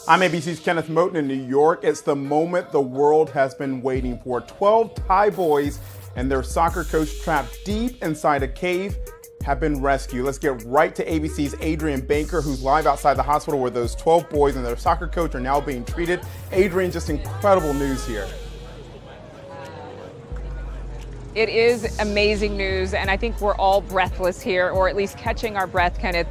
I'm ABC's Kenneth Moten in New York. It's the moment the world has been waiting for. 12 Thai boys and their soccer coach trapped deep inside a cave have been rescued. Let's get right to ABC's Adrian Banker, who's live outside the hospital where those 12 boys and their soccer coach are now being treated. Adrian, just incredible news here. It is amazing news, and I think we're all breathless here, or at least catching our breath, Kenneth.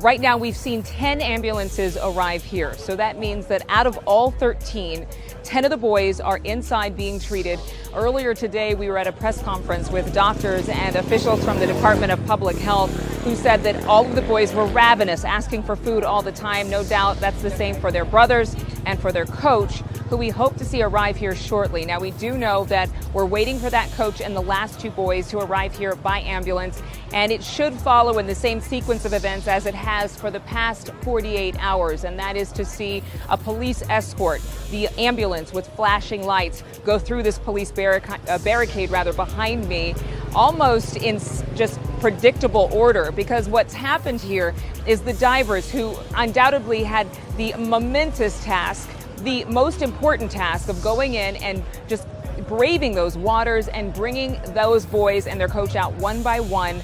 Right now, we've seen 10 ambulances arrive here. So that means that out of all 13, 10 of the boys are inside being treated. Earlier today, we were at a press conference with doctors and officials from the Department of Public Health who said that all of the boys were ravenous, asking for food all the time. No doubt that's the same for their brothers and for their coach, who we hope to see arrive here shortly. Now, we do know that we're waiting for that coach and the last two boys to arrive here by ambulance, and it should follow in the same sequence of events as it has for the past 48 hours, and that is to see a police escort, the ambulance with flashing lights, go through this police barricade behind me, almost in just predictable order, because what's happened here is the divers, who undoubtedly had the momentous task, the most important task of going in and just braving those waters and bringing those boys and their coach out one by one.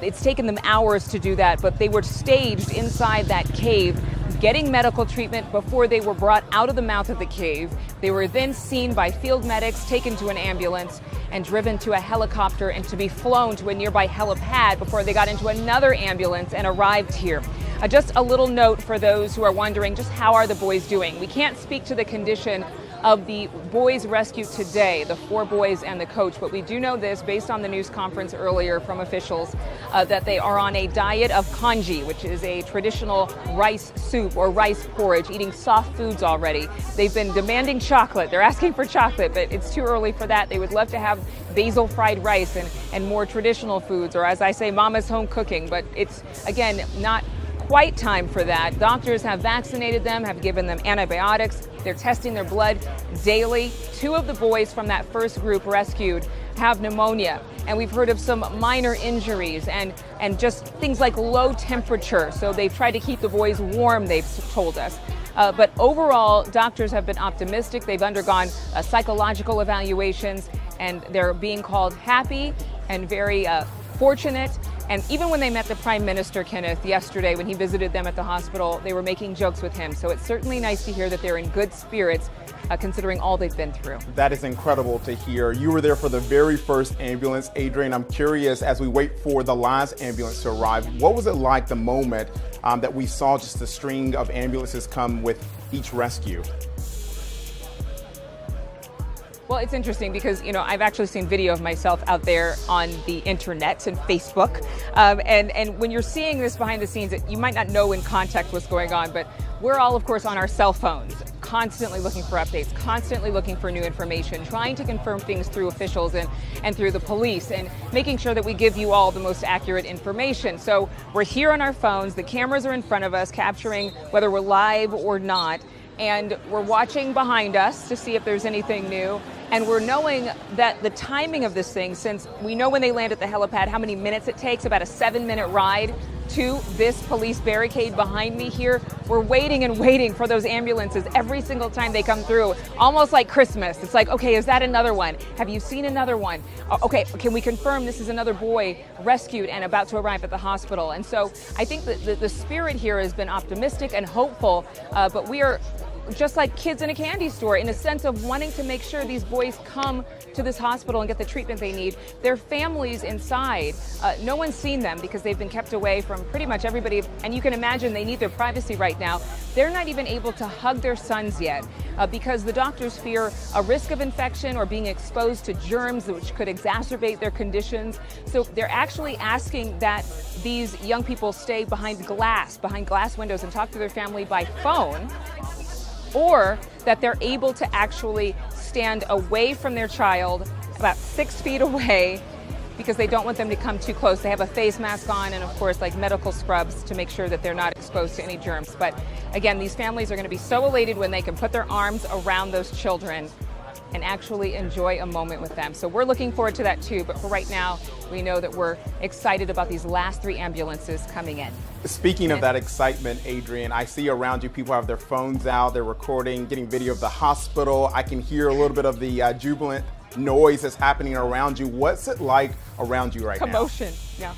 It's taken them hours to do that, but they were staged inside that cave, getting medical treatment before they were brought out of the mouth of the cave. They were then seen by field medics, taken to an ambulance, and driven to a helicopter and to be flown to a nearby helipad before they got into another ambulance and arrived here. Just a little note for those who are wondering, just how are the boys doing? We can't speak to the condition of the boys rescued today, the 4 boys and the coach, but we do know this based on the news conference earlier from officials, that they are on a diet of congee, which is a traditional rice soup or rice porridge, eating soft foods already. They've been demanding chocolate. They're asking for chocolate, but it's too early for that. They would love to have basil fried rice and more traditional foods, or as I say, mama's home cooking, but it's, again, not quite time for that. Doctors have vaccinated them, have given them antibiotics. They're testing their blood daily. 2 of the boys from that first group rescued have pneumonia, and we've heard of some minor injuries and just things like low temperature. So they've tried to keep the boys warm, they've told us. But overall, doctors have been optimistic. They've undergone psychological evaluations, and they're being called happy and very fortunate. And even when they met the Prime Minister, Kenneth, yesterday when he visited them at the hospital, they were making jokes with him. So it's certainly nice to hear that they're in good spirits, considering all they've been through. That is incredible to hear. You were there for the very first ambulance. Adrian, I'm curious, as we wait for the last ambulance to arrive, what was it like the moment that we saw just a string of ambulances come with each rescue? Well, it's interesting because, I've actually seen video of myself out there on the internet and Facebook. And when you're seeing this behind the scenes, you might not know in context what's going on, but we're all, of course, on our cell phones, constantly looking for updates, constantly looking for new information, trying to confirm things through officials and through the police, and making sure that we give you all the most accurate information. So we're here on our phones, the cameras are in front of us, capturing whether we're live or not. And we're watching behind us to see if there's anything new. And we're knowing that the timing of this thing, since we know when they land at the helipad how many minutes it takes, about a 7-minute ride to this police barricade behind me here. We're waiting and waiting for those ambulances every single time they come through, almost like Christmas. It's like, okay, is that another one? Have you seen another one? Okay, can we confirm this is another boy rescued and about to arrive at the hospital? And so I think that the spirit here has been optimistic and hopeful, but we are just like kids in a candy store in a sense of wanting to make sure these boys come to this hospital and get the treatment they need. Their families inside, no one's seen them because they've been kept away from pretty much everybody, and you can imagine they need their privacy right now. They're not even able to hug their sons yet because the doctors fear a risk of infection or being exposed to germs which could exacerbate their conditions. So they're actually asking that these young people stay behind glass windows and talk to their family by phone, or that they're able to actually stand away from their child about 6 feet away because they don't want them to come too close. They have a face mask on and, of course, like medical scrubs to make sure that they're not exposed to any germs. But again, these families are going to be so elated when they can put their arms around those children and actually enjoy a moment with them. So we're looking forward to that too, but for right now, we know that we're excited about these last 3 ambulances coming in. Speaking of that excitement, Adrian, I see around you people have their phones out, they're recording, getting video of the hospital. I can hear a little bit of the jubilant noise that's happening around you. What's it like around you right now? Commotion, yeah.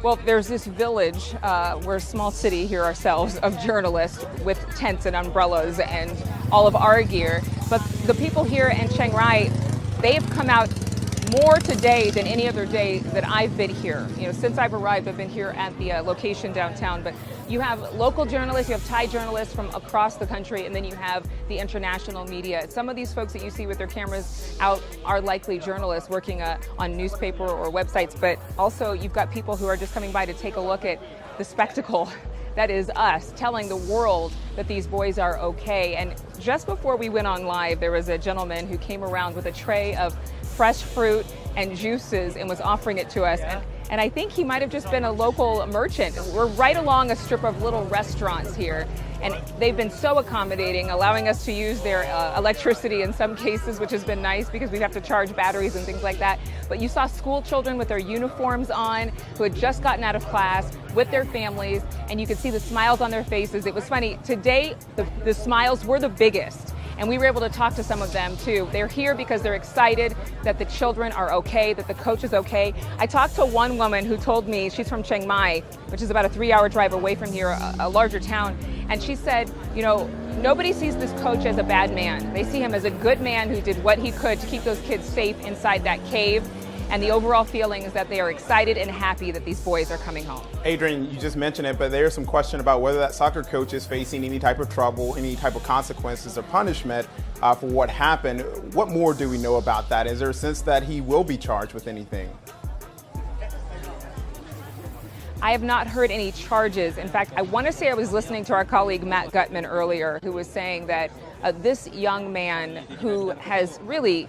Well, there's this village, we're a small city here ourselves, of journalists with tents and umbrellas and all of our gear. But the people here in Chiang Rai, they've come out more today than any other day that I've been here. You know, since I've arrived, I've been here at the location downtown. But you have local journalists, you have Thai journalists from across the country, and then you have the international media. Some of these folks that you see with their cameras out are likely journalists working on newspaper or websites, but also you've got people who are just coming by to take a look at the spectacle that is us, telling the world that these boys are okay. And just before we went on live, there was a gentleman who came around with a tray of fresh fruit and juices and was offering it to us. And I think he might have just been a local merchant. We're right along a strip of little restaurants here, and they've been so accommodating, allowing us to use their electricity in some cases, which has been nice because we have to charge batteries and things like that. But you saw school children with their uniforms on who had just gotten out of class with their families, and you could see the smiles on their faces. It was funny. Today, the smiles were the biggest. And we were able to talk to some of them too. They're here because they're excited that the children are okay, that the coach is okay. I talked to one woman who told me, she's from Chiang Mai, which is about a 3-hour drive away from here, a larger town. And she said, you know, nobody sees this coach as a bad man. They see him as a good man who did what he could to keep those kids safe inside that cave. And the overall feeling is that they are excited and happy that these boys are coming home. Adrian, you just mentioned it, but there's some question about whether that soccer coach is facing any type of trouble, any type of consequences or punishment for what happened. What more do we know about that? Is there a sense that he will be charged with anything? I have not heard any charges. In fact, I want to say I was listening to our colleague Matt Gutman earlier, who was saying that this young man who has really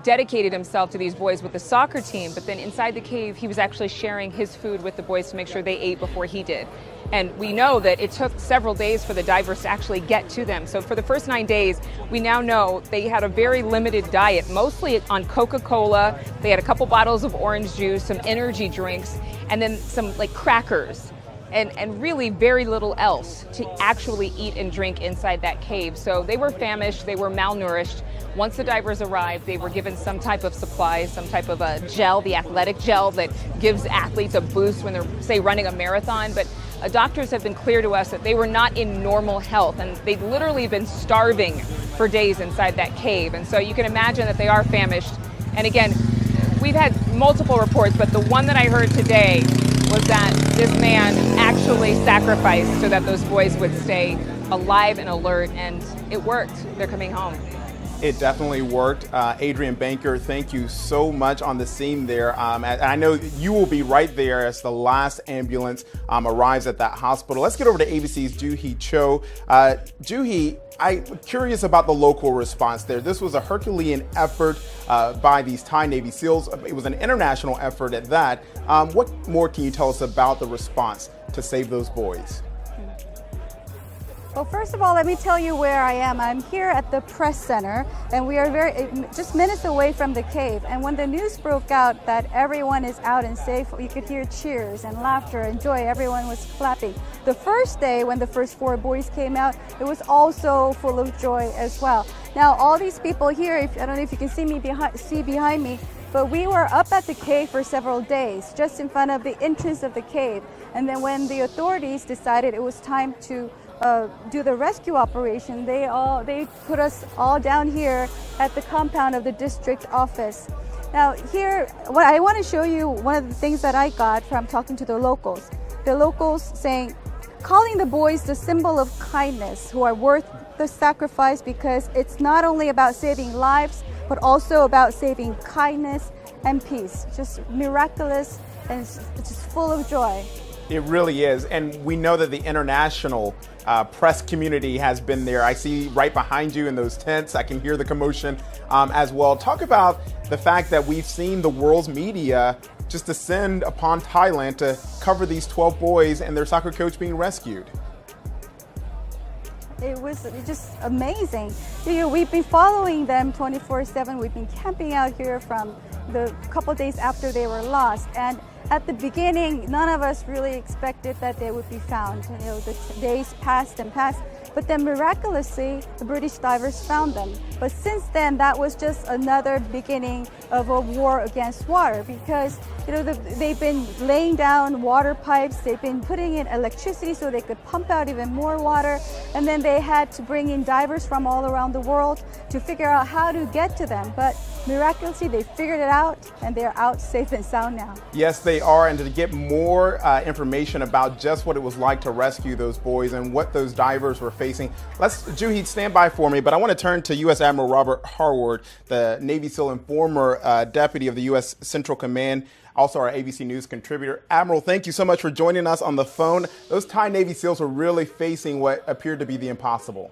dedicated himself to these boys with the soccer team, but then inside the cave, he was actually sharing his food with the boys to make sure they ate before he did. And we know that it took several days for the divers to actually get to them. So for the first 9 days, we now know they had a very limited diet, mostly on Coca-Cola. They had a couple bottles of orange juice, some energy drinks, and then some like crackers. And really very little else to actually eat and drink inside that cave. So they were famished, they were malnourished. Once the divers arrived, they were given some type of supplies, some type of a gel, the athletic gel that gives athletes a boost when they're, say, running a marathon. But doctors have been clear to us that they were not in normal health, and they'd literally been starving for days inside that cave. And so you can imagine that they are famished. And again, we've had multiple reports, but the one that I heard today was that this man actually sacrificed so that those boys would stay alive and alert, and it worked. They're coming home. It definitely worked. Adrian Banker, thank you so much on the scene there. I know you will be right there as the last ambulance arrives at that hospital. Let's get over to ABC's Joo-hee Cho. Joo-hee, I'm curious about the local response there. This was a Herculean effort by these Thai Navy SEALs. It was an international effort at that. What more can you tell us about the response to save those boys? Well, first of all, let me tell you where I am. I'm here at the press center, and we are just minutes away from the cave. And when the news broke out that everyone is out and safe, you could hear cheers and laughter and joy. Everyone was clapping. The first day, when the first 4 boys came out, it was also full of joy as well. Now, all these people here, I don't know if you can see behind me, but we were up at the cave for several days, just in front of the entrance of the cave. And then when the authorities decided it was time to do the rescue operation, they put us all down here at the compound of the district office. Now here, what I want to show you, one of the things that I got from talking to the locals. The locals saying, calling the boys the symbol of kindness who are worth the sacrifice, because it's not only about saving lives, but also about saving kindness and peace. Just miraculous, and it's just full of joy. It really is. And we know that the international press community has been there. I see right behind you in those tents. I can hear the commotion as well. Talk about the fact that we've seen the world's media just descend upon Thailand to cover these 12 boys and their soccer coach being rescued. It was just amazing. We've been following them 24/7. We've been camping out here from the couple days after they were lost. And at the beginning, none of us really expected that they would be found. The days passed and passed. But then miraculously, the British divers found them. But since then, that was just another beginning of a war against water, because they've been laying down water pipes, they've been putting in electricity so they could pump out even more water, and then they had to bring in divers from all around the world to figure out how to get to them. But miraculously, they figured it out, and they're out safe and sound now. Yes, they are. And to get more information about just what it was like to rescue those boys and what those divers were facing, Juhid, stand by for me. But I want to turn to U.S. Admiral Robert Harward, the Navy SEAL and former deputy of the U.S. Central Command, also our ABC News contributor. Admiral, thank you so much for joining us on the phone. Those Thai Navy SEALs were really facing what appeared to be the impossible.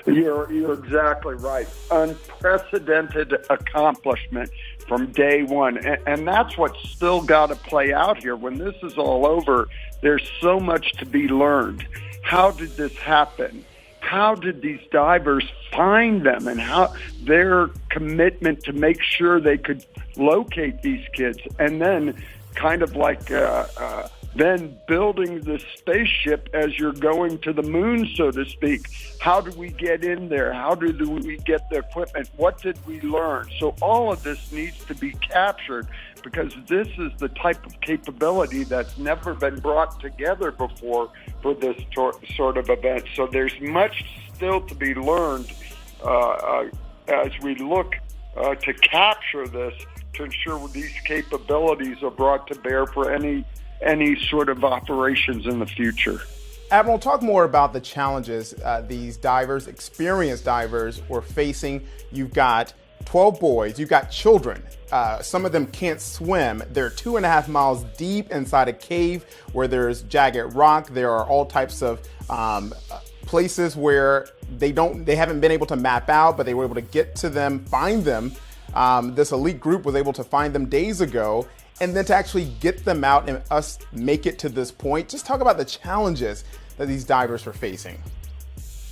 You're exactly right. Unprecedented accomplishment from day one. And that's what's still got to play out here. When this is all over, there's so much to be learned. How did this happen? How did these divers find them, and how their commitment to make sure they could locate these kids, and then kind of like then building the spaceship as you're going to the moon, so to speak. How do we get in there? How do we get the equipment? What did we learn? So all of this needs to be captured, because this is the type of capability that's never been brought together before for this sort of event. So there's much still to be learned as we look to capture this, to ensure these capabilities are brought to bear for any sort of operations in the future. Admiral, talk more about the challenges these divers, experienced divers, were facing. You've got 12 boys, you've got children. Some of them can't swim. They're 2.5 miles deep inside a cave where there's jagged rock. There are all types of places where they haven't been able to map out, but they were able to get to them, find them. This elite group was able to find them days ago, and then to actually get them out and us make it to this point. Just talk about the challenges that these divers were facing.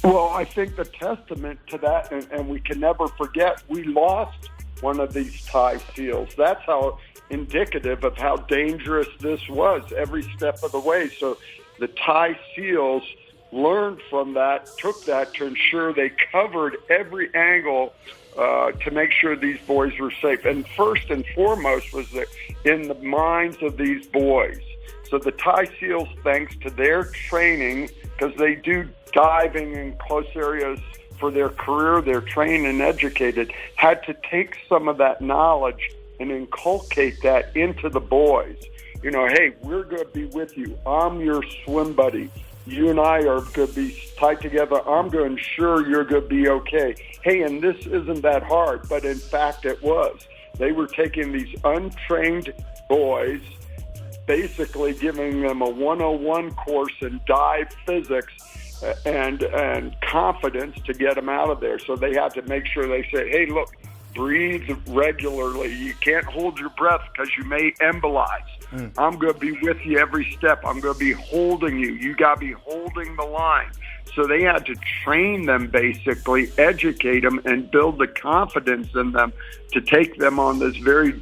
Well, I think the testament to that, and we can never forget, we lost one of these Thai SEALs. That's how indicative of how dangerous this was every step of the way. So the Thai SEALs learned from that, took that to ensure they covered every angle to make sure these boys were safe. And first and foremost was that in the minds of these boys. So the Thai SEALs, thanks to their training, because they do diving in close areas for their career, they're trained and educated, had to take some of that knowledge and inculcate that into the boys. Hey, we're going to be with you. I'm your swim buddy. You and I are going to be tied together. I'm going to ensure you're going to be okay. Hey, and this isn't that hard, but in fact it was. They were taking these untrained boys, basically giving them a 101 course in dive physics and confidence to get them out of there. So they had to make sure they say, hey, look, breathe regularly. You can't hold your breath because you may embolize. I'm going to be with you every step. I'm going to be holding you. You got to be holding the line. So they had to train them, basically, educate them, and build the confidence in them to take them on this very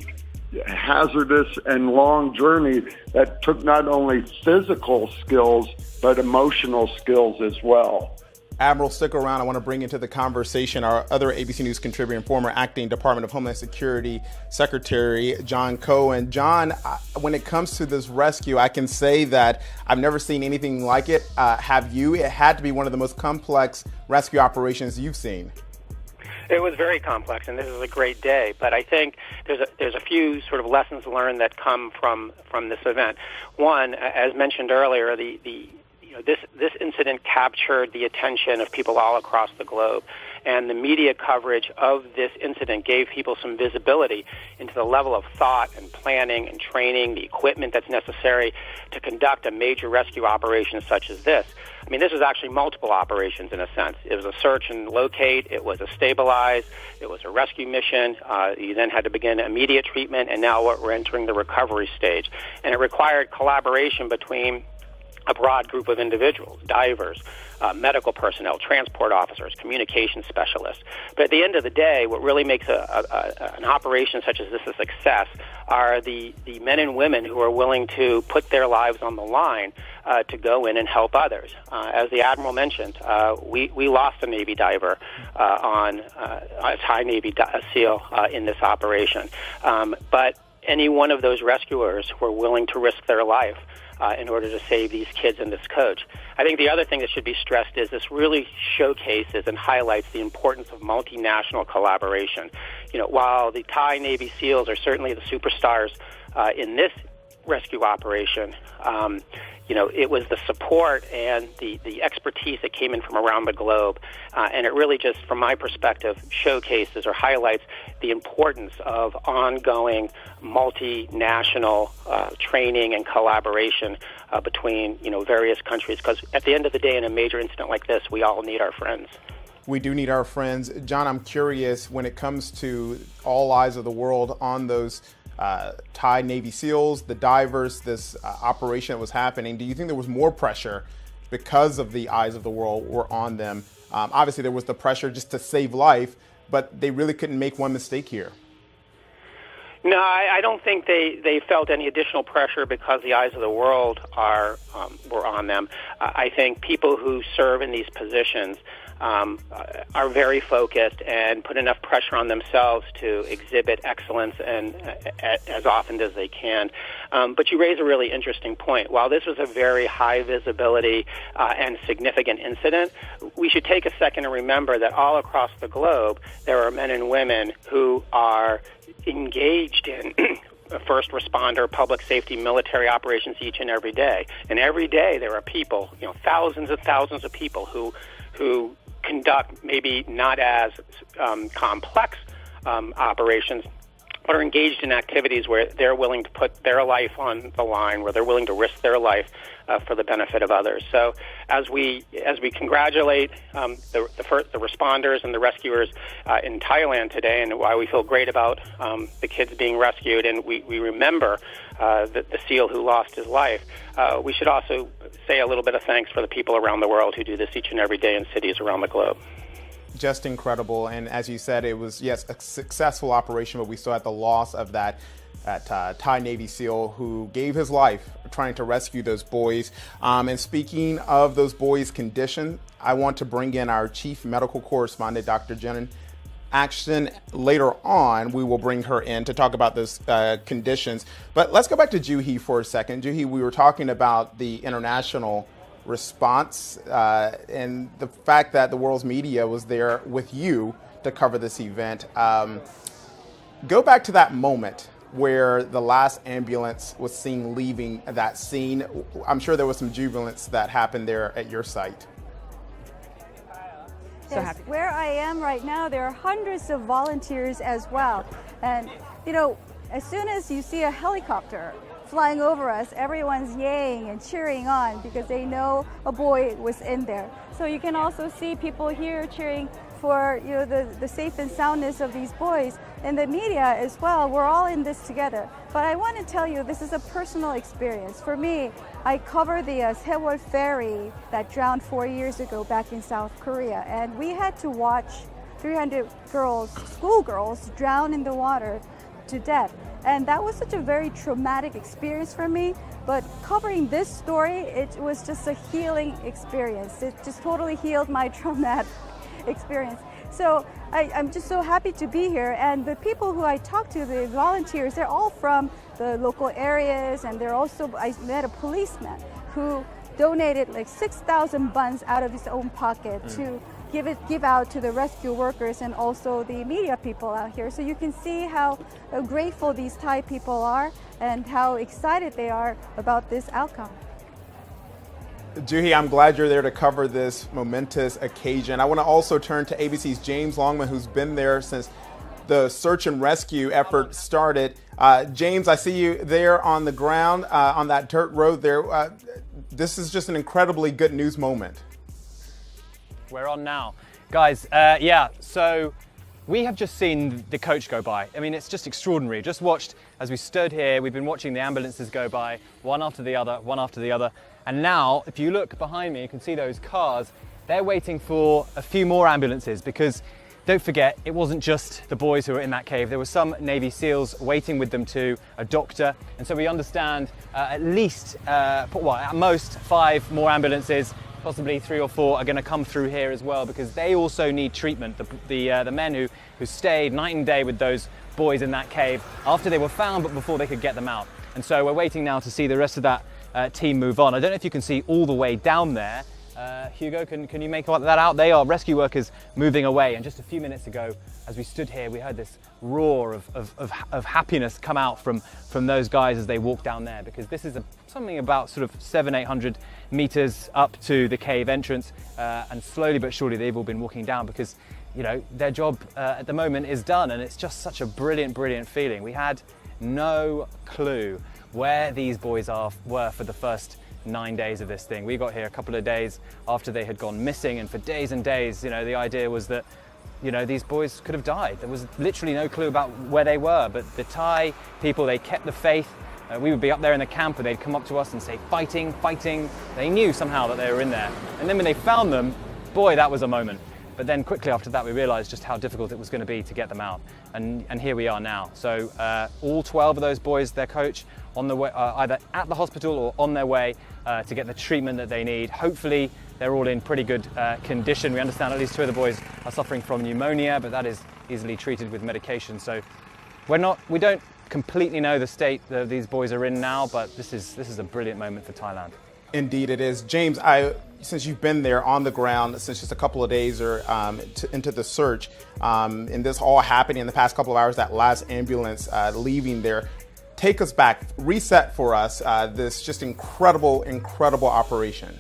hazardous and long journey that took not only physical skills, but emotional skills as well. Admiral, stick around. I want to bring into the conversation our other ABC News contributor and former acting Department of Homeland Security Secretary, John Cohen. John, when it comes to this rescue, I can say that I've never seen anything like it. Have you? It had to be one of the most complex rescue operations you've seen. It was very complex, and this is a great day. But I think there's a few sort of lessons learned that come from this event. One, as mentioned earlier, this incident captured the attention of people all across the globe, and the media coverage of this incident gave people some visibility into the level of thought and planning and training, the equipment that's necessary to conduct a major rescue operation such as this. I mean, this was actually multiple operations in a sense. It was a search and locate, it was a stabilize, it was a rescue mission. You then had to begin immediate treatment, and now we're entering the recovery stage. And it required collaboration between a broad group of individuals, divers, medical personnel, transport officers, communication specialists. But at the end of the day, what really makes an operation such as this a success are the men and women who are willing to put their lives on the line to go in and help others. As the Admiral mentioned, we lost a Navy diver on a Thai Navy SEAL in this operation. But any one of those rescuers were willing to risk their life in order to save these kids and this coach. I think the other thing that should be stressed is this really showcases and highlights the importance of multinational collaboration. You know, while the Thai Navy SEALs are certainly the superstars in this rescue operation, you know, it was the support and the expertise that came in from around the globe. And it really just, from my perspective, showcases or highlights the importance of ongoing multinational training and collaboration between, you know, various countries. Because at the end of the day, in a major incident like this, we all need our friends. We do need our friends. John, I'm curious, when it comes to all eyes of the world on those Thai Navy SEALs, the divers, this operation that was happening, do you think there was more pressure because of the eyes of the world were on them? Obviously, there was the pressure just to save life, but they really couldn't make one mistake here. No, I don't think they felt any additional pressure because the eyes of the world were on them. I think people who serve in these positions are very focused and put enough pressure on themselves to exhibit excellence and as often as they can. But you raise a really interesting point. While this was a very high visibility and significant incident, we should take a second and remember that all across the globe there are men and women who are engaged in first responder, public safety, military operations each and every day. And every day there are people, you know, thousands and thousands of people who conduct maybe not as complex operations, but are engaged in activities where they're willing to put their life on the line, where they're willing to risk their life for the benefit of others. So as we congratulate the responders and the rescuers in Thailand today, and why we feel great about the kids being rescued, and we remember the SEAL who lost his life, we should also say a little bit of thanks for the people around the world who do this each and every day in cities around the globe. Just incredible. And as you said, it was, yes, a successful operation, but we still had the loss of that Thai Navy SEAL who gave his life trying to rescue those boys. And speaking of those boys' condition, I want to bring in our chief medical correspondent, Dr. Jen Action. Later on, we will bring her in to talk about those conditions. But let's go back to Juhi for a second. Juhi, we were talking about the international response and the fact that the world's media was there with you to cover this event. Go back to that moment where the last ambulance was seen leaving that scene. I'm sure there was some jubilance that happened there at your site. Yes, where I am right now, there are hundreds of volunteers as well. And, you know, as soon as you see a helicopter flying over us, everyone's yaying and cheering on because they know a boy was in there. So you can also see people here cheering for, you know, the safe and soundness of these boys. And the media as well, we're all in this together. But I want to tell you, this is a personal experience. For me, I covered the Sewol ferry that drowned 4 years ago back in South Korea. And we had to watch 300 girls, schoolgirls, drown in the water to death. And that was such a very traumatic experience for me. But covering this story, it was just a healing experience. It just totally healed my traumatic experience. So I'm just so happy to be here. And the people who I talked to, the volunteers, they're all from the local areas. And they're also, I met a policeman who donated like 6,000 buns out of his own pocket to give out to the rescue workers and also the media people out here. So you can see how grateful these Thai people are and how excited they are about this outcome. Juhi, I'm glad you're there to cover this momentous occasion. I want to also turn to ABC's James Longman, who's been there since the search and rescue effort started. James, I see you there on the ground on that dirt road there. This is just an incredibly good news moment. We're on now. Guys, so We have just seen the coach go by. I mean, it's just extraordinary. Just watched as we stood here, we've been watching the ambulances go by, one after the other, one after the other. And now, if you look behind me, you can see those cars. They're waiting for a few more ambulances because don't forget, it wasn't just the boys who were in that cave. There were some Navy SEALs waiting with them too, a doctor. And so we understand at least, at most 5 more ambulances, possibly 3 or 4 are going to come through here as well because they also need treatment. The men who stayed night and day with those boys in that cave after they were found, but before they could get them out. And so we're waiting now to see the rest of that team move on. I don't know if you can see all the way down there. Hugo, can you make that out? They are rescue workers moving away. And just a few minutes ago, as we stood here, we heard this roar of happiness come out from those guys as they walked down there, because this is something about sort of 700-800 meters up to the cave entrance, and slowly but surely they've all been walking down because, you know, their job at the moment is done, and it's just such a brilliant feeling. We had no clue where these boys were for the first 9 days of this thing. We got here a couple of days after they had gone missing, and for days and days, you know, the idea was that, you know, these boys could have died. There was literally no clue about where they were, but the Thai people, they kept the faith. We would be up there in the camp and they'd come up to us and say, fighting. They knew somehow that they were in there. And then when they found them, boy, that was a moment. But then quickly after that, we realized just how difficult it was going to be to get them out. And here we are now. So all 12 of those boys, their coach, on the way, either at the hospital or on their way to get the treatment that they need. Hopefully, they're all in pretty good condition. We understand at least 2 of the boys are suffering from pneumonia, but that is easily treated with medication. So we don't completely know the state that these boys are in now, but this is a brilliant moment for Thailand. Indeed it is. James, since you've been there on the ground since just a couple of days or into the search, and this all happening in the past couple of hours, that last ambulance leaving there, take us back, reset for us this just incredible operation.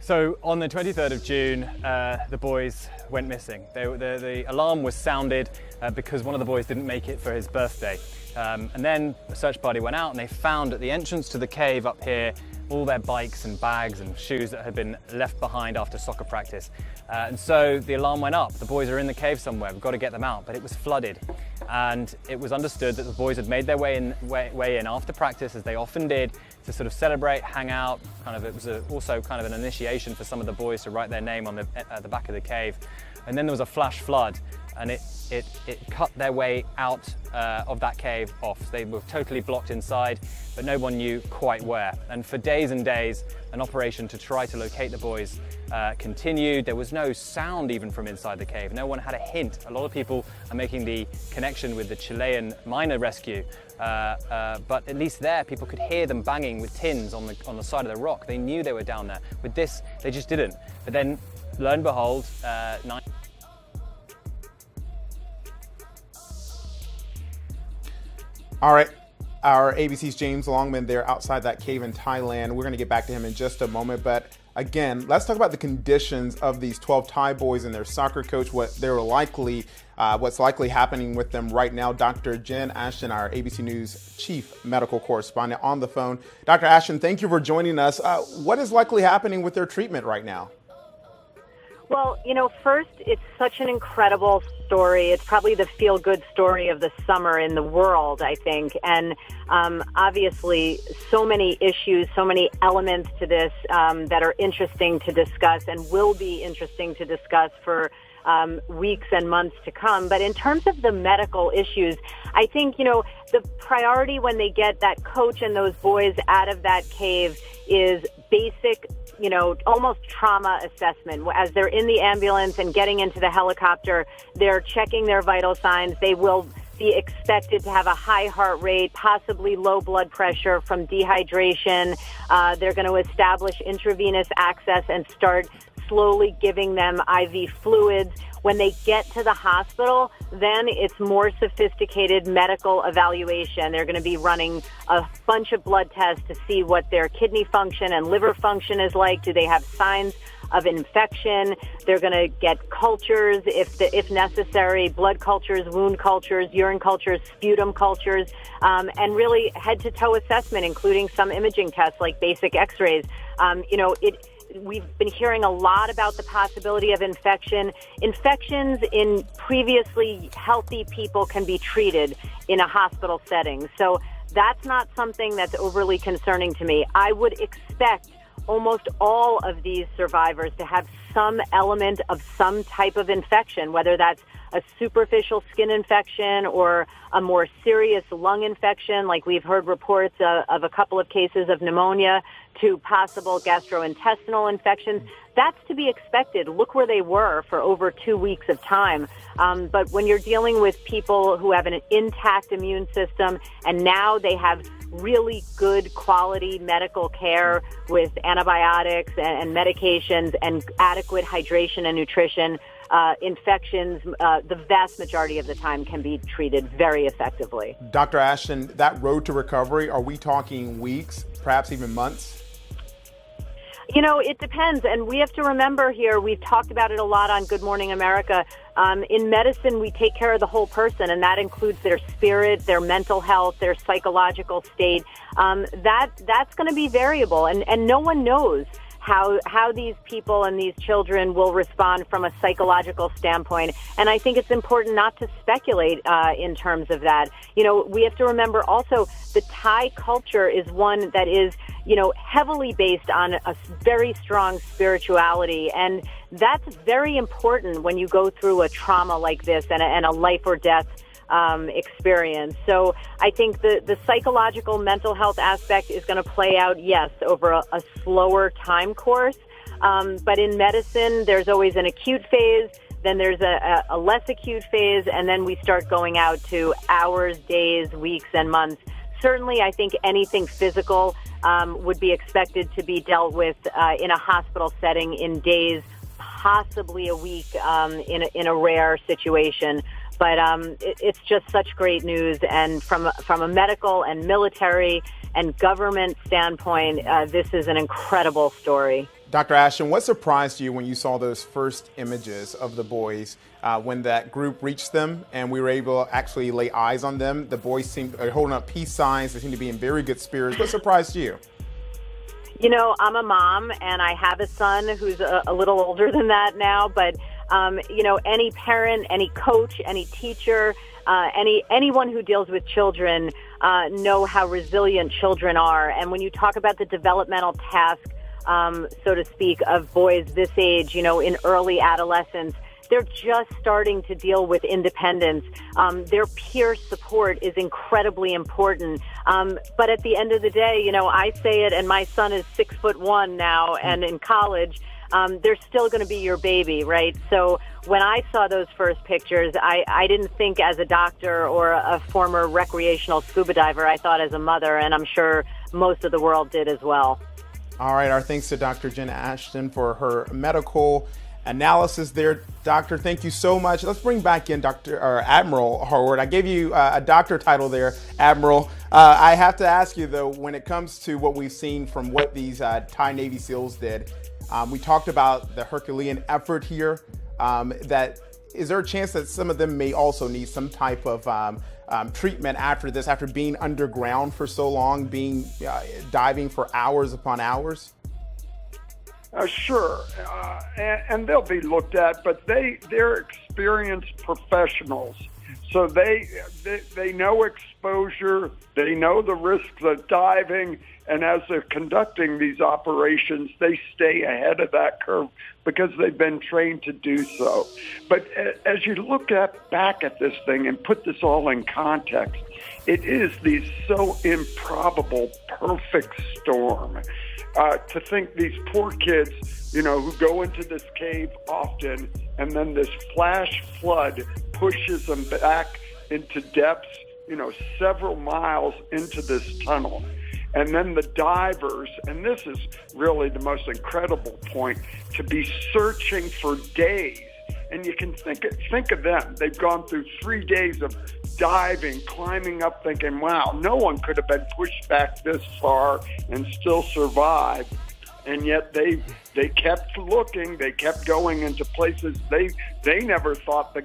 So on the 23rd of June, the boys went missing. The alarm was sounded because one of the boys didn't make it for his birthday. And then a search party went out and they found at the entrance to the cave up here all their bikes and bags and shoes that had been left behind after soccer practice. And so the alarm went up. The boys are in the cave somewhere, we've got to get them out, but it was flooded. And it was understood that the boys had made their way in after practice, as they often did, to sort of celebrate, hang out. It was also kind of an initiation for some of the boys to write their name on at the back of the cave. And then there was a flash flood, and it cut their way out of that cave off. They were totally blocked inside, but no one knew quite where. And for days and days, an operation to try to locate the boys continued. There was no sound even from inside the cave. No one had a hint. A lot of people are making the connection with the Chilean miner rescue, but at least there, people could hear them banging with tins on the side of the rock. They knew they were down there. With this, they just didn't. But then, lo and behold, All right, our ABC's James Longman there outside that cave in Thailand. We're going to get back to him in just a moment, but again, let's talk about the conditions of these 12 Thai boys and their soccer coach, what's likely happening with them right now. Dr. Jen Ashton, our ABC News chief medical correspondent, on the phone. Dr. Ashton, thank you for joining us. What is likely happening with their treatment right now? Well, first, it's such an incredible story. It's probably the feel-good story of the summer in the world, I think. And obviously, so many issues, so many elements to this that are interesting to discuss and will be interesting to discuss for weeks and months to come. But in terms of the medical issues, I think, the priority when they get that coach and those boys out of that cave is basic, almost trauma assessment. As they're in the ambulance and getting into the helicopter, they're checking their vital signs. They will be expected to have a high heart rate, possibly low blood pressure from dehydration. They're going to establish intravenous access and start slowly giving them IV fluids. When they get to the hospital, then it's more sophisticated medical evaluation. They're going to be running a bunch of blood tests to see what their kidney function and liver function is like. Do they have signs of infection? They're going to get cultures if necessary, blood cultures, wound cultures, urine cultures, sputum cultures, and really head-to-toe assessment, including some imaging tests like basic x-rays. we've been hearing a lot about the possibility of infection. Infections in previously healthy people can be treated in a hospital setting. So that's not something that's overly concerning to me. I would expect almost all of these survivors to have some element of some type of infection, whether that's a superficial skin infection or a more serious lung infection, like we've heard reports of a couple of cases of pneumonia, to possible gastrointestinal infections. That's to be expected. Look where they were for over 2 weeks of time. But when you're dealing with people who have an intact immune system and now they have really good quality medical care with antibiotics and medications and adequate hydration and nutrition, infections, the vast majority of the time can be treated very effectively. Dr. Ashton, that road to recovery, are we talking weeks, perhaps even months? You know, it depends. And we have to remember here, we've talked about it a lot on Good Morning America. In medicine, we take care of the whole person, and that includes their spirit, their mental health, their psychological state. That's going to be variable, and no one knows how these people and these children will respond from a psychological standpoint. And I think it's important not to speculate in terms of that. You know, we have to remember also the Thai culture is one that is, you know, heavily based on a very strong spirituality. And that's very important when you go through a trauma like this and a life or death experience. So I think the psychological mental health aspect is going to play out, yes, over a slower time course. But in medicine, there's always an acute phase, then there's a less acute phase, and then we start going out to hours, days, weeks, and months. Certainly, I think anything physical would be expected to be dealt with in a hospital setting in days, possibly a week in a rare situation. But it's just such great news, and from a medical and military and government standpoint, this is an incredible story. Dr. Ashton, what surprised you when you saw those first images of the boys when that group reached them and we were able to actually lay eyes on them? The boys seemed holding up peace signs. They seemed to be in very good spirits. What surprised you? You know, I'm a mom, and I have a son who's a little older than that now, but you know, any parent, any coach, any teacher, anyone who deals with children know how resilient children are. And when you talk about the developmental task, so to speak, of boys this age, you know, in early adolescence, they're just starting to deal with independence. Their peer support is incredibly important. But at the end of the day, you know, I say it, and my son is 6'1" now and in college. They're still going to be your baby, right? So when I saw those first pictures, I didn't think as a doctor or a former recreational scuba diver. I thought as a mother, and I'm sure most of the world did as well. All right. Our thanks to Dr. Jen Ashton for her medical analysis there. Doctor, thank you so much. Let's bring back in Admiral Howard. I gave you a doctor title there, Admiral. I have to ask you, though, when it comes to what we've seen from what these Thai Navy SEALs did, we talked about the Herculean effort here. That is there a chance that some of them may also need some type of treatment after this, after being underground for so long, diving for hours upon hours? Sure, and they'll be looked at, but they're experienced professionals, so they know exposure, they know the risks of diving, and as they're conducting these operations, they stay ahead of that curve because they've been trained to do so. But as you look back at this thing and put this all in context, it is the so improbable perfect storm. To think these poor kids, you know, who go into this cave often, and then this flash flood pushes them back into depths, you know, several miles into this tunnel. And then the divers, and this is really the most incredible point, to be searching for days. And you can think of them. They've gone through 3 days of diving, climbing up, thinking, wow, no one could have been pushed back this far and still survive. And yet they kept looking. They kept going into places they never thought the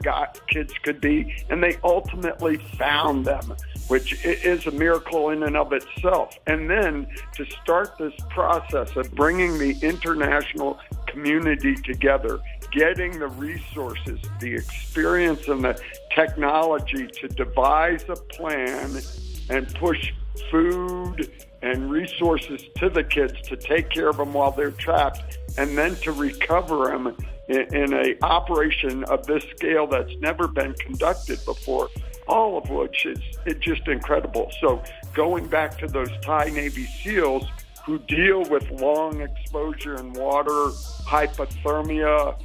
kids could be, and they ultimately found them. which is a miracle in and of itself. And then to start this process of bringing the international community together, getting the resources, the experience, and the technology to devise a plan and push food and resources to the kids to take care of them while they're trapped, and then to recover them in an operation of this scale that's never been conducted before, all of which is just incredible. So going back to those Thai Navy SEALs who deal with long exposure in water, hypothermia,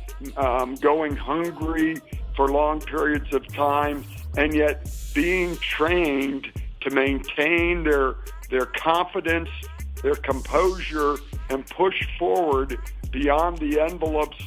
going hungry for long periods of time, and yet being trained to maintain their confidence, their composure, and push forward beyond the envelopes,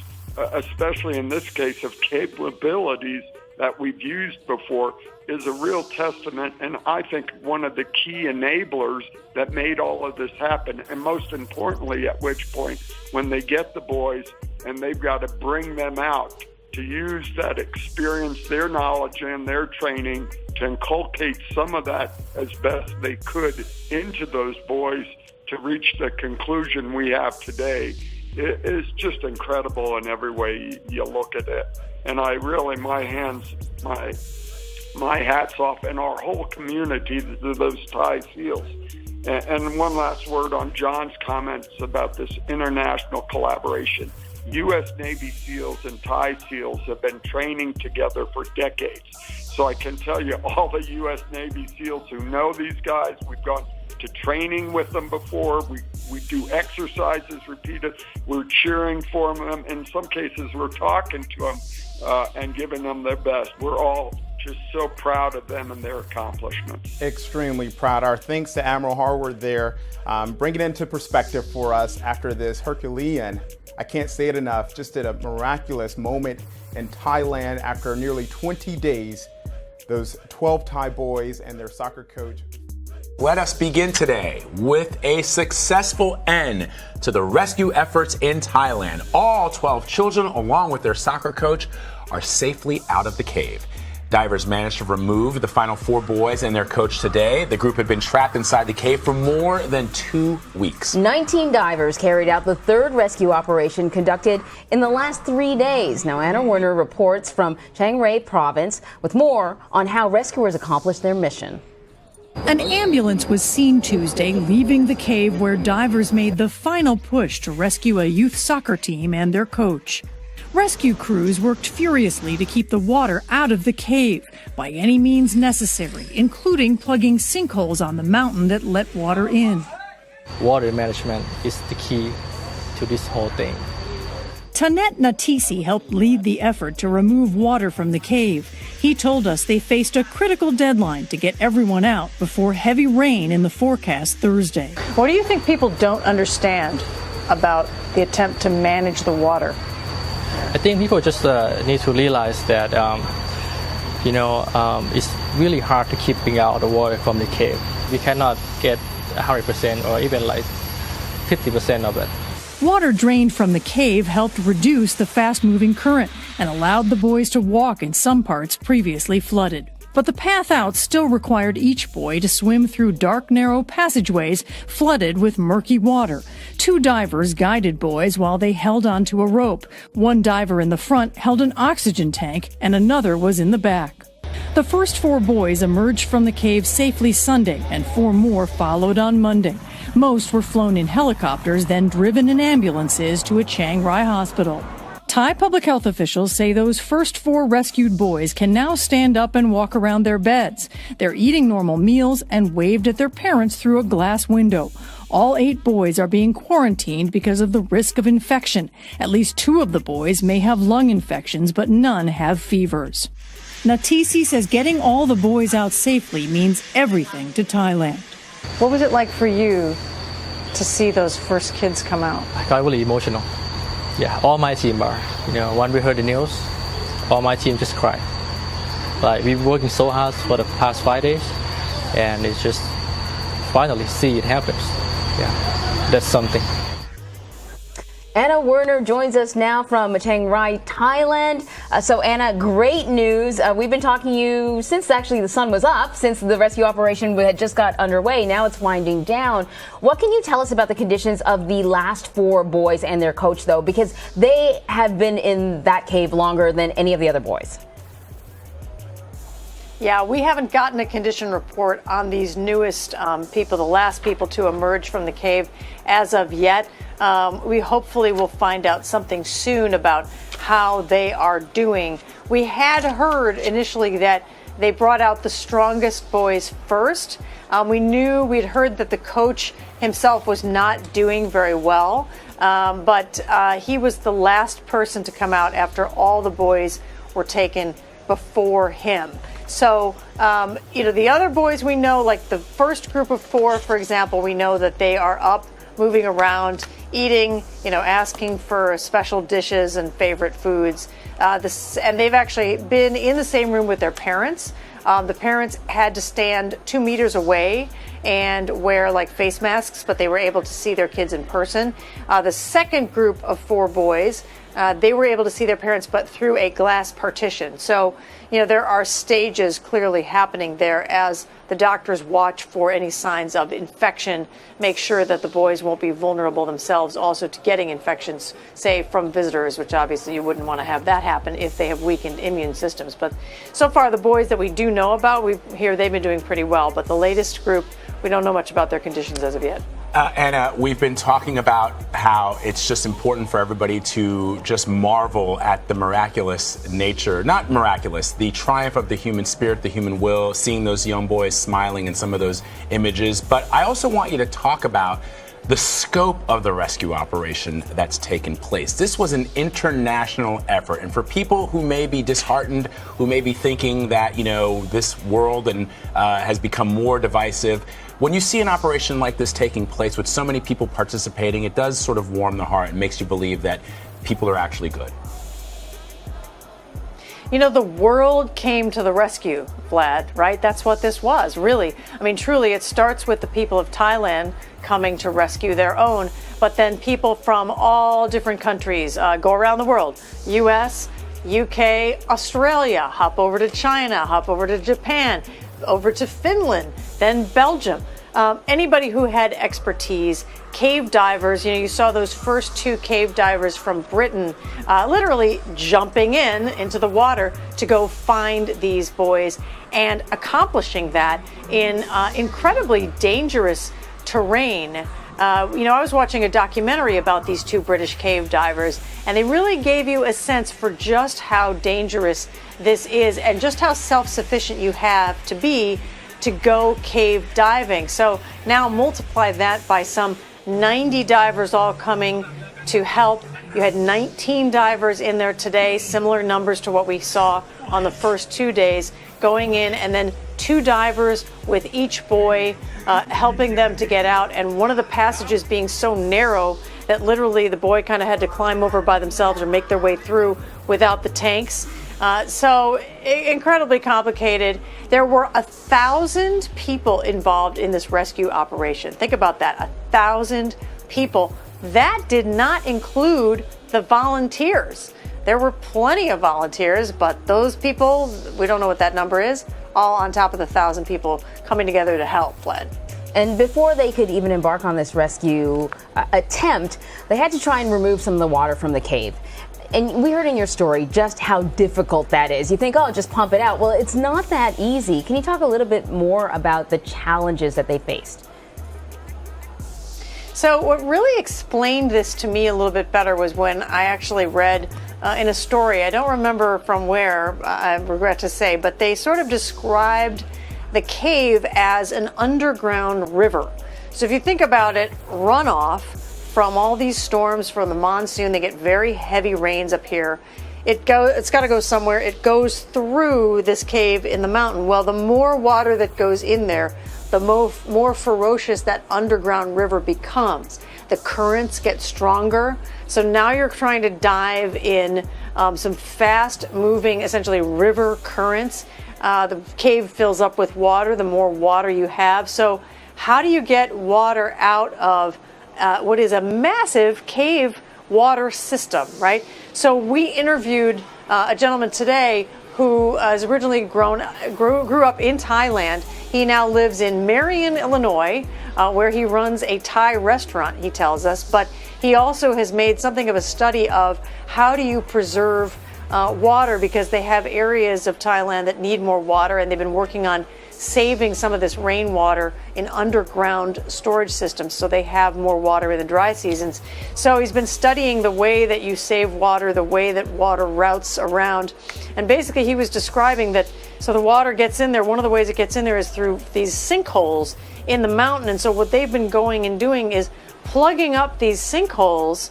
especially in this case of capabilities that we've used before, is a real testament, and I think one of the key enablers that made all of this happen. And most importantly, at which point, when they get the boys and they've got to bring them out to use that experience, their knowledge, and their training to inculcate some of that as best they could into those boys to reach the conclusion we have today, it is just incredible in every way you look at it. And I really, my hat's off, and our whole community to those Thai SEALs. And one last word on John's comments about this international collaboration. U.S. Navy SEALs and Thai SEALs have been training together for decades. So I can tell you, all the U.S. Navy SEALs who know these guys, we've gone to training with them before. We do exercises repeated. We're cheering for them. In some cases, we're talking to them and giving them their best. We're all just so proud of them and their accomplishments. Extremely proud. Our thanks to Admiral Harward there, bringing it into perspective for us after this Herculean, I can't say it enough, just at a miraculous moment in Thailand after nearly 20 days, those 12 Thai boys and their soccer coach. Let us begin today with a successful end to the rescue efforts in Thailand. All 12 children, along with their soccer coach, are safely out of the cave. Divers managed to remove the final 4 boys and their coach today. The group had been trapped inside the cave for more than 2 weeks. 19 divers carried out the 3rd rescue operation conducted in the last 3 days. Now, Anna Werner reports from Chiang Rai province with more on how rescuers accomplished their mission. An ambulance was seen Tuesday leaving the cave where divers made the final push to rescue a youth soccer team and their coach. Rescue crews worked furiously to keep the water out of the cave by any means necessary, including plugging sinkholes on the mountain that let water in. Water management is the key to this whole thing. Tanet Natisi helped lead the effort to remove water from the cave. He told us they faced a critical deadline to get everyone out before heavy rain in the forecast Thursday. What do you think people don't understand about the attempt to manage the water? I think people just need to realize that, it's really hard to keeping out the water from the cave. We cannot get 100% or even like 50% of it. Water drained from the cave helped reduce the fast-moving current and allowed the boys to walk in some parts previously flooded. But the path out still required each boy to swim through dark, narrow passageways flooded with murky water. 2 divers guided boys while they held onto a rope. 1 diver in the front held an oxygen tank, and another was in the back. The first 4 boys emerged from the cave safely Sunday, and 4 more followed on Monday. Most were flown in helicopters, then driven in ambulances to a Chiang Rai hospital. Thai public health officials say those first 4 rescued boys can now stand up and walk around their beds. They're eating normal meals and waved at their parents through a glass window. All 8 boys are being quarantined because of the risk of infection. At least 2 of the boys may have lung infections, but none have fevers. Natisi says getting all the boys out safely means everything to Thailand. What was it like for you to see those first kids come out? I got really emotional. Yeah, all my team are. When we heard the news, all my team just cried. Like, we've been working so hard for the past 5 days, and it's just finally see it happens. Yeah, that's something. Anna Werner joins us now from Chiang Rai, Thailand. So Anna, great news. We've been talking to you since actually the sun was up, since the rescue operation had just got underway. Now it's winding down. What can you tell us about the conditions of the last 4 boys and their coach, though? Because they have been in that cave longer than any of the other boys. Yeah, we haven't gotten a condition report on these newest people, the last people to emerge from the cave as of yet. We hopefully will find out something soon about how they are doing. We had heard initially that they brought out the strongest boys first. We'd heard that the coach himself was not doing very well, but he was the last person to come out after all the boys were taken before him. So, the other boys we know, like the first group of 4, for example, we know that they are up, moving around, eating, asking for special dishes and favorite foods. And they've actually been in the same room with their parents. The parents had to stand 2 meters away and wear like face masks, but they were able to see their kids in person. The second group of 4 boys, they were able to see their parents, but through a glass partition. So, there are stages clearly happening there as the doctors watch for any signs of infection, make sure that the boys won't be vulnerable themselves also to getting infections, say, from visitors, which obviously you wouldn't want to have that happen if they have weakened immune systems. But so far, the boys that we do know about, we hear they've been doing pretty well. But the latest group, we don't know much about their conditions as of yet. Anna, we've been talking about how it's just important for everybody to just marvel at the miraculous nature, not miraculous, the triumph of the human spirit, the human will, seeing those young boys smiling in some of those images. But I also want you to talk about the scope of the rescue operation that's taken place. This was an international effort. And for people who may be disheartened, who may be thinking that, this world has become more divisive, when you see an operation like this taking place with so many people participating, it does sort of warm the heart and makes you believe that people are actually good. The world came to the rescue, Vlad, right? That's what this was, really. I mean, truly, it starts with the people of Thailand coming to rescue their own, but then people from all different countries go around the world. U.S., UK, Australia, hop over to China, hop over to Japan, over to Finland, then Belgium. Anybody who had expertise, cave divers, you saw those first 2 cave divers from Britain literally jumping into the water to go find these boys and accomplishing that in incredibly dangerous terrain. I was watching a documentary about these 2 British cave divers, and they really gave you a sense for just how dangerous this is and just how self-sufficient you have to be to go cave diving. So now multiply that by some 90 divers all coming to help. You had 19 divers in there today, similar numbers to what we saw on the first 2 days, going in, and then 2 divers with each boy helping them to get out. And one of the passages being so narrow that literally the boy kind of had to climb over by themselves or make their way through without the tanks. So incredibly complicated. There were 1,000 people involved in this rescue operation. Think about that, 1,000 people. That did not include the volunteers. There were plenty of volunteers, but those people, we don't know what that number is, all on top of the 1,000 people coming together to help, Vlad. And before they could even embark on this rescue attempt, they had to try and remove some of the water from the cave. And we heard in your story just how difficult that is. You think, oh, just pump it out. Well, it's not that easy. Can you talk a little bit more about the challenges that they faced? So what really explained this to me a little bit better was when I actually read in a story, I don't remember from where, I regret to say, but they sort of described the cave as an underground river. So if you think about it, runoff from all these storms from the monsoon, they get very heavy rains up here. It's got to go somewhere. It goes through this cave in the mountain. Well, the more water that goes in there, the more ferocious that underground river becomes. The currents get stronger. So now you're trying to dive in some fast-moving, essentially river currents. The cave fills up with water, the more water you have. So how do you get water out of what is a massive cave water system, right? So we interviewed a gentleman today who is originally grew up in Thailand. He now lives in Marion, Illinois, where he runs a Thai restaurant, he tells us. But he also has made something of a study of how do you preserve water, because they have areas of Thailand that need more water, and they've been working on saving some of this rainwater in underground storage systems so they have more water in the dry seasons. So he's been studying the way that you save water, the way that water routes around. And basically he was describing that, so the water gets in there, one of the ways it gets in there is through these sinkholes in the mountain. And so what they've been going and doing is plugging up these sinkholes,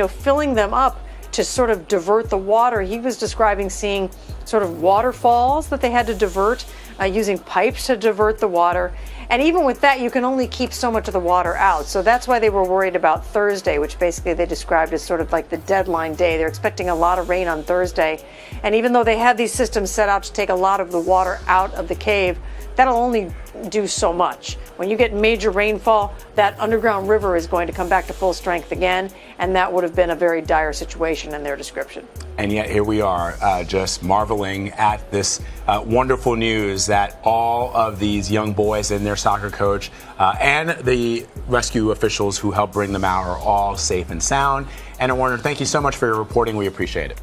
filling them up to sort of divert the water. He was describing seeing sort of waterfalls that they had to divert, using pipes to divert the water. And even with that, you can only keep so much of the water out. So that's why they were worried about Thursday, which basically they described as sort of like the deadline day. They're expecting a lot of rain on Thursday. And even though they had these systems set out to take a lot of the water out of the cave, that'll only do so much. When you get major rainfall, that underground river is going to come back to full strength again, and that would have been a very dire situation in their description. And yet here we are, just marveling at this wonderful news that all of these young boys and their soccer coach and the rescue officials who helped bring them out are all safe and sound. And Warner, thank you so much for your reporting. We appreciate it.